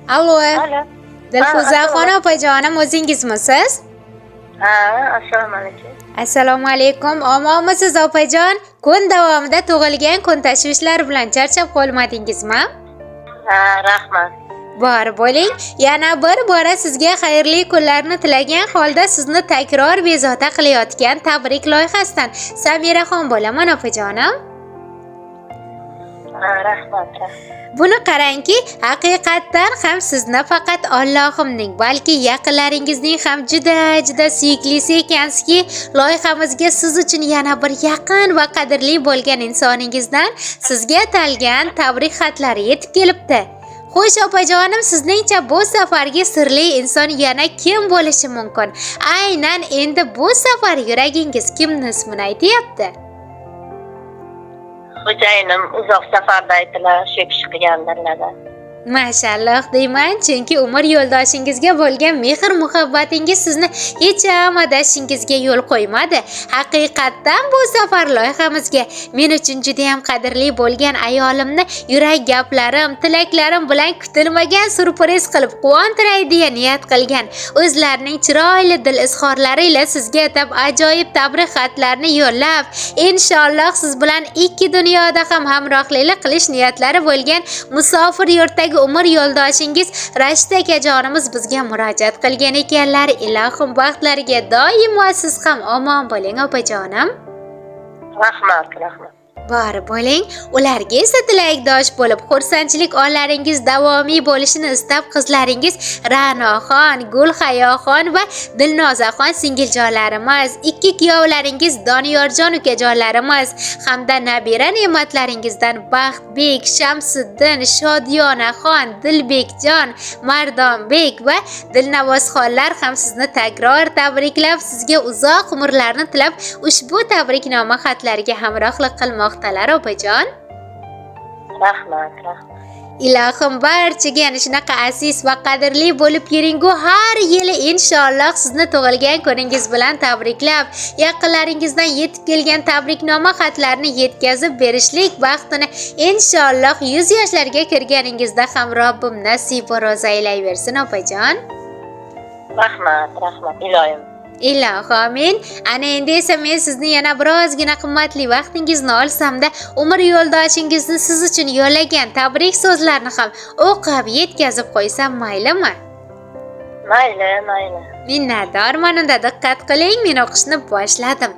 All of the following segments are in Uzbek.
Allo, Alo. Dilfuzaxon opajonim o'zingizmisiz? Ha, assalomu alaykum. Assalomu alaykum. Omonmisiz opajon? Kun davomida tug'ilgan kun tashvishlar bilan charchab qolmadingizmi? Ha, rahmat. Bor bo'ling. Yana bir bora sizga xayrli kunlarni tilagan holda sizni takror bezovta qilayotgan tabrik loyihasidan Samiraxon bo'laman opajonim. Ha, rahmat. Buni qarangki, haqiqatdan ham sizni faqat Allohimning, balki yaqinlaringizning ham juda suyuklisi ekansizki, loyihamizga siz uchun yana bir yaqin va qadrli bo'lgan insoningizdan sizga atalgan tabrik xatlari yetib kelibdi. Xo'sh opajonim, sizningcha bu safargi sirli inson yana kim bo'lishi mumkin? Aynan endi bu safar yuragingiz kimning ismini aytayapti? Xo'jayinim uzoq safarda aytilar, shu kishi qilgandirlar. Mashalloh deyman, chunki umr yo'ldoshingizga bo'lgan mehr muhabbatingiz sizni hech ham adashingizga yo'l qo'ymadi. Haqiqatdan bu safar loyihamizga men uchun juda ham qadrli bo'lgan ayolimni yurak gaplarim, tilaklarim bilan kutilmagan surpriz qilib quvontiray deya niyat qilgan. O'zlarining chiroyli dil izhorlari ila sizga atab ajoyib tabrik xatlarni yo'llab, inshaalloh siz bilan ikki dunyoda ham hamrohlik qilish niyatlari bo'lgan musofir yurtdagi umr yo'ldoshingiz Rashid akajonimiz bizga murojaat qilgan ekanlar. Ilohim baxtlariga doimo siz ham omon bo'ling opajonim. Rahmat. Bor bo'ling. Ularga esa tilakdosh bo'lib, xursandchilik onlaringiz davomiy bo'lishini istab qizlaringiz Ra'noxon, Gulhayoxon va Dilnozaxon singiljonlarimiz, ikki kuyovlaringiz Doniyorjon ukajonlarimiz hamda nabira ne'matlaringizdan Baxtbek, Shamsiddin, Shodiyonaxon, Dilbekjon, Mardonbek va Dilnavozxonlar ham sizni takror tabriklab, sizga uzoq umrlarni tilab, ushbu tabriknoma xatlariga hamrohlik qilmoqdalar opajon. Rahmat. Ilohim barchaga ana shunaqa aziz va qadrli bo'lib yuringu, har yili inshaalloh sizni tug'ilgan kuningiz bilan tabriklab, yaqinlaringizdan yetib kelgan tabriknoma xatlarini yetkazib berishlik baxtini inshaalloh 100 yoshlarga kirganingizda ham Robbim nasib va rozi aylayversin opajon. Rahmat, ilohim. Ilohi amin. Ana endi esa men sizni yana birozgina qimmatli vaqtingizni olsam-da, umr yo'ldoshingizni siz uchun yo'llagan tabrik so'zlarni ham o'qib yetkazib qo'ysam maylimi? Mayli. Minnatdorman, unda diqqat qiling, men o'qishni boshladim.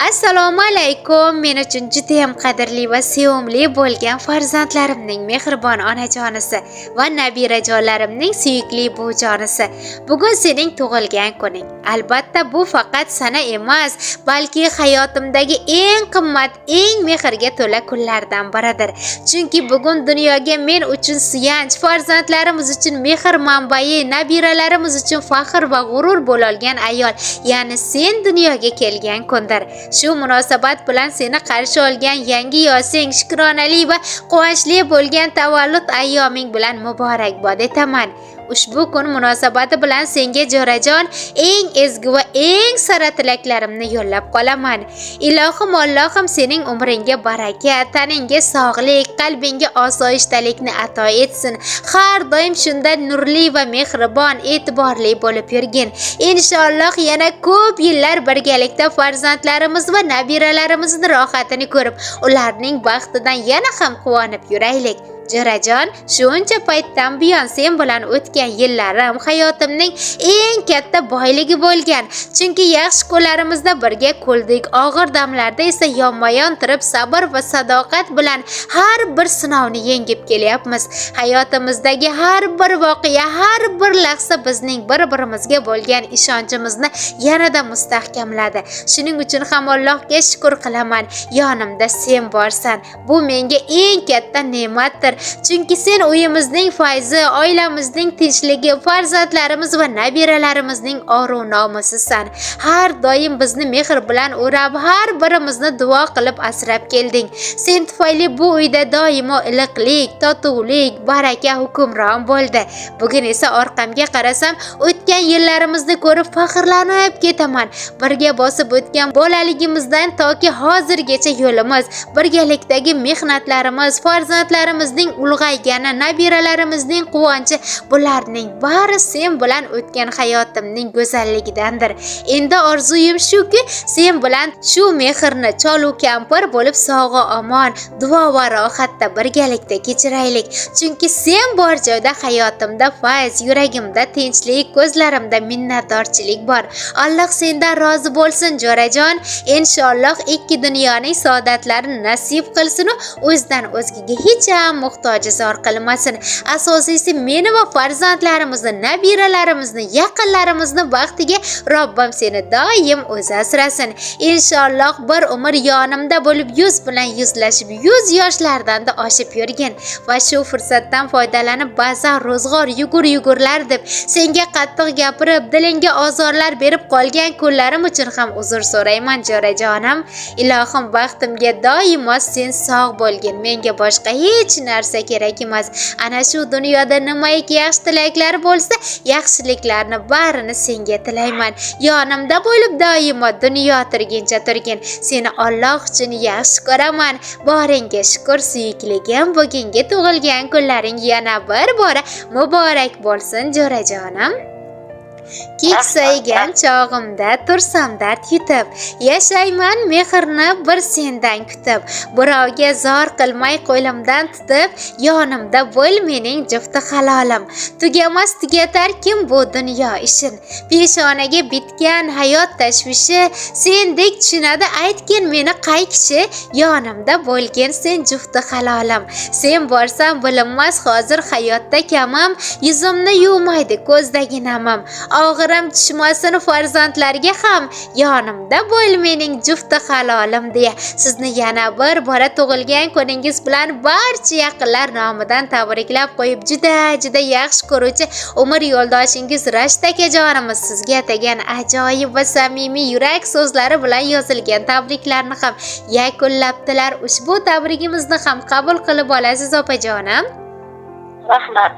Assalomu alaykum. Men uchun juda ham qadrli va sevimli bo'lgan farzandlarimning mehribon onajonisi va nabirajonlarimning suyukli buvijonisi. Bugun sening tug'ilgan kuning. Albatta bu faqat sana emas, balki hayotimdagi eng qimmat, eng mehrga to'la kunlardan biridir. Chunki bugun dunyoga men uchun suyanch, farzandlarimiz uchun mehr manbai, nabiralarimiz uchun faxr va g'urur bo'lgan ayol, ya'ni sen dunyoga kelgan kundir. Shu munosabat bilan seni qarshi olgan yangi yoshing shukronali va quvonchli bo'lgan tavallud ayyoming bilan muborakbod etaman. Ushbu kun munosabati bilan senga jo'rajon eng ezgu va eng sara tilaklarimni yo'llab qolaman. Ilohim Allohim sening umringga baraka, taningga sog'lik, qalbingga osoyishtalikni ato etsin. Har doim shunday nurli va mehribon, e'tiborli bo'lib yurgin. Inshaalloh yana ko'p yillar birgalikda farzandlarimiz va nabiralarimizning rohatini ko'rib, ularning baxtidan yana ham quvonib yuraylik. Jo'rajon, shuncha paytdan buyon sen bilan o'tgan yillarim hayotimning eng katta boyligi bo'lgan. Chunki yaxshi kunlarimizda birga kuldik, og'ir damlarda esa yonma-yon turib sabr va sadoqat bilan har bir sinovni yengib kelyapmiz. Hayotimizdagi har bir voqea, har bir lahza bizning bir-birimizga bo'lgan ishonchimizni yanada mustahkamladi. Shuning uchun ham Allohga shukr qilaman. Yonimda sen borsan. Bu menga eng katta ne'matdir. Chunki sen uyimizning fayzi, oilamizning tinchligi, farzandlarimiz va nabiralarimizning oru nomusisan. Har doim bizni mehr bilan o'rab, har birimizni duo qilib asrab kelding. Sen tufayli bu uyda doimo iliqlik, totuvlik, baraka hukmron bo'ldi. Bugun esa orqamga qarasam, o'tgan yillarimizni ko'rib faxrlanib ketaman. Birga bosib o'tgan bolaligimizdan toki hozirgacha yo'limiz, birgalikdagi mehnatlarimiz, farzandlarimizning qizlarimizning ulg'aygani, nabiralarimizning quvonchi, bularning bari sen bilan o'tgan hayotimning go'zalligidandir. Endi orzuyim shuki, sen bilan shu mehrni cholu kampir bo'lib sog'i omon, duo va rohatda birgalikda kechiraylik. Chunki sen bor joyda hayotimda fayz, yuragimda tinchlik, ko'zlarimda minnatdorchilik bor. Alloh sendan rozi bo'lsin, jo'rajon. Inshaalloh ikki dunyoning saodatlarini nasib qilsin va o'zidan o'zgaga hech ham muhtojizor qilmasin. Asosiysi meni va farzandlarimizni, nabiralarimizni, yaqinlarimizni baxtiga Robbim seni doim o'zi asrasin. Inshaalloh bir umr yonimda bo'lib, yuz bilan yuzlashib, yuz yoshlardan da oshib yurgin va shu fursatdan foydalanib ba'zan ro'zg'or yugurlar deb senga qattiq gapirib, dilingga ozorlar berib qolgan kunlarim uchun ham uzr so'rayman, jo'rajonim. Ilohim baxtimga doimo sen sog' bo'lgin. Menga boshqa hech narsa kerak emas. Ana shu dunyoda nimaiki yaxshi tilaklar bo'lsa, yaxshiliklarni barini senga tilayman. Yonimda bo'lib doimo dunyo turguncha turgin. Seni Alloh uchun yaxshi ko'raman. Boringga shukr, suyukligim, bugungi tug'ilgan kunlaring yana bir bora muborak bo'lsin, jo'rajonim. Keksaygan chog'imda tursam dard yutib, yashayman mehrni bir sendan kutib, birovga zor qilmay qo'limdan tutib, yonimda bo'l mening jufti halolim. Tugamas tugatar kim bu dunyo ishin, peshonaga bitgan hayot tashvishi, sendek tushunadi aytgin meni qay kishi, yonimda bo'lgin sen jufti halolim. Sen borsan bilinmas hozir hayotda kamam, yuzimni yuvmaydi ko'zdagi namim. Og'irim tushmasin farzandlarga ham, yonimda bo'l mening jufti halolim deya sizni yana bir bora tug'ilgan kuningiz bilan barcha yaqinlar nomidan tabriklab qo'yib, juda yaxshi ko'ruvchi umr yo'ldoshingiz Rashid akajonimiz sizga atagan ajoyib va samimiy yurak so'zlari bilan yozilgan tabriklarni ham yakunlabdilar. Ushbu tabrigimizni ham qabul qilib olasiz opajonim. Rahmat.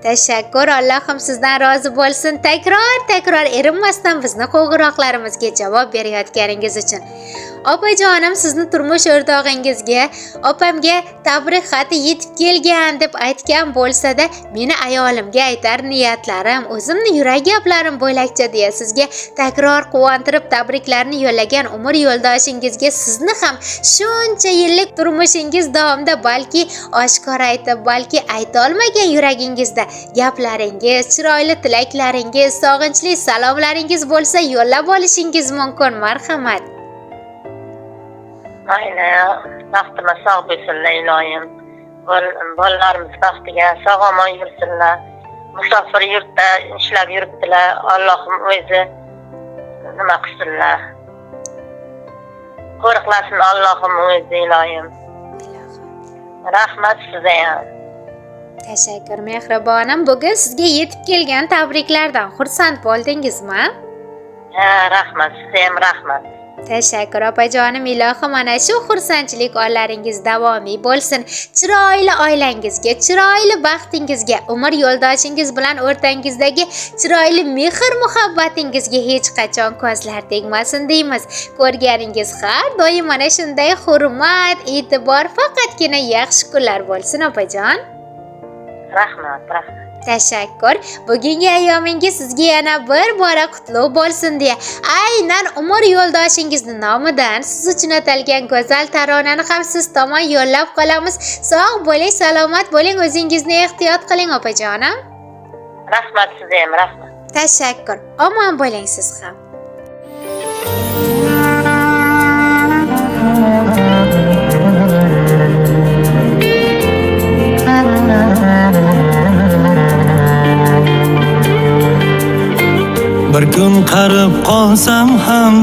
Tashakkur, Allohim sizdan rozi bo'lsin. Takror erinmasdan bizni qo'ng'iroqlarimizga javob berayotganingiz uchun. Opajonim, sizni turmush o'rtog'ingizga, opamga tabrik xati yetib kelgan deb aytgan bo'lsa-da, meni ayolimga aytar niyatlarim, o'zimni yurak gaplarim bo'lakcha deya sizga takror quvontirib tabriklarni yo'llagan umr yo'ldoshingizga sizni ham shuncha yillik turmushingiz davomida balki oshkor aytib, balki ayta olmagan yuragingizda gaplaringiz, chiroyli tilaklaringiz, sog'inchli salomlaringiz bo'lsa yo'llab olishingiz mumkin. Marhamat. Aynen, baxtime sağ bo'lsinlar iloyim. Bolalarimiz baxtiga sog'-omon yursinlar. Musofir yurtda ishlab yuribdilar. Allohim o'zi nima qilsinlar. Qo'riqlasin Allohim o'zi iloyim. Rahmat sizga ham. Tashakkur mehribonim. Bugun sizga yetib kelgan tabriklardan xursand bo'ldingizmi? Ha, rahmat, sizga ham rahmat. Tashakkur opajonim, ilohim ana shu xursandchilik onlaringiz davomiy bo'lsin. Chiroyli oilangizga, chiroyli baxtingizga, umr yo'ldoshingiz bilan o'rtangizdagi chiroyli mehr muhabbatingizga hech qachon ko'zlar tegmasin deymiz. Ko'rganingiz har doim mana shunday hurmat, e'tibor, faqatgina yaxshi kunlar bo'lsin opajon. Rahmat. Tashakkur. Bugungi ayyomingiz sizga yana bir bora qutlug' bo'lsin deya aynan umr yo'ldoshingizni nomidan siz uchun atalgan go'zal taronani ham siz tomon yo'llab qolamiz. Sog' bo'ling, salomat bo'ling, o'zingizni ehtiyot qiling opajonim. Rahmat sizga ham, rahmat. Tashakkur. Omon bo'ling siz ham. Bir kun qarib qolsam ham,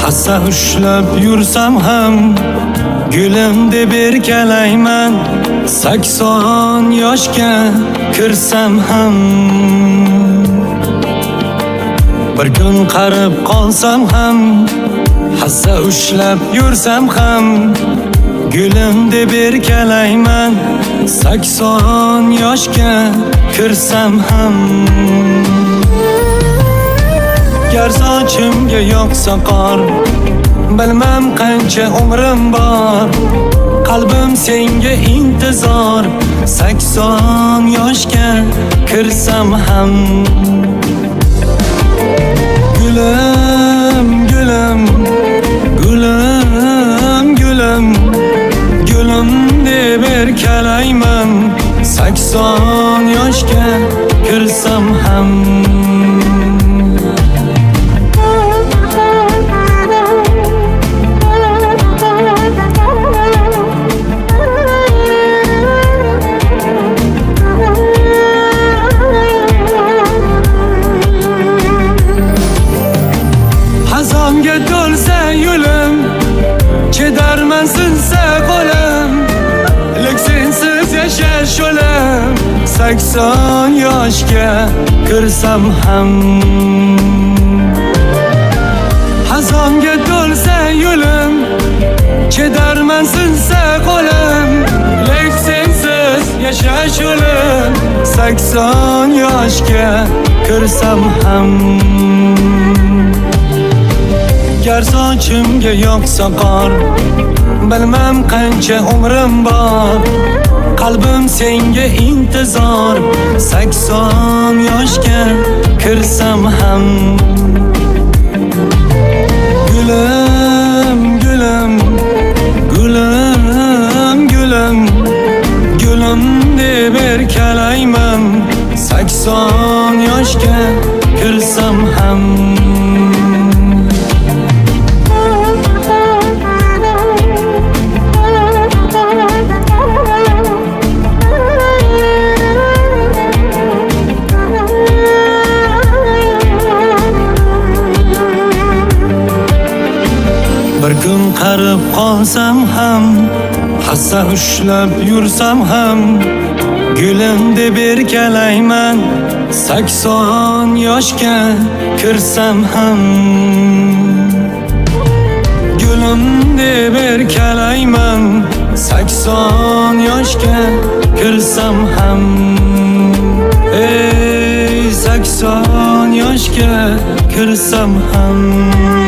hassa ushlab yursam ham, gulim deb erkalayman. 80 yoshga kirsam ham, bir kun qarib qolsam ham, hassa ushlab yursam ham, gulim deb erkalayman. 80 yoshga kirsam ham, gar sochimga yoqsa qor, bilmam qancha umrim bor, qalbim senga intizor 80 yoshga kirsam ham Gülüm, gülüm, gülüm, gülüm Gülüm deb erkalayman 80 yoshga kirsam ham Hazonga to'lsa yo'lim Kedarman sinsa qo'lim Lek sensiz yashash o'lim 80 yoshga kirsam ham Hazonga to'lsa yo'lim Kedarman sinsa qo'lim Lek sensiz yashash o'lim 80 yoshga kirsam ham Gar sochimga yoqsa qor Bilmam qancha umrim bor Qalbim senga intizor 80 yoshga kirsam ham Gülüm, gülüm, gülüm, gülüm Gülüm deb erkalayman 80 yoshga kirsam ham Bir kun qarib qolsam ham hassa ushlab yursam ham Gülüm deb erkalayman 80 yoshga kirsam ham Gülüm deb erkalayman 80 yoshga kirsam ham Ey 80 yoshga kirsam ham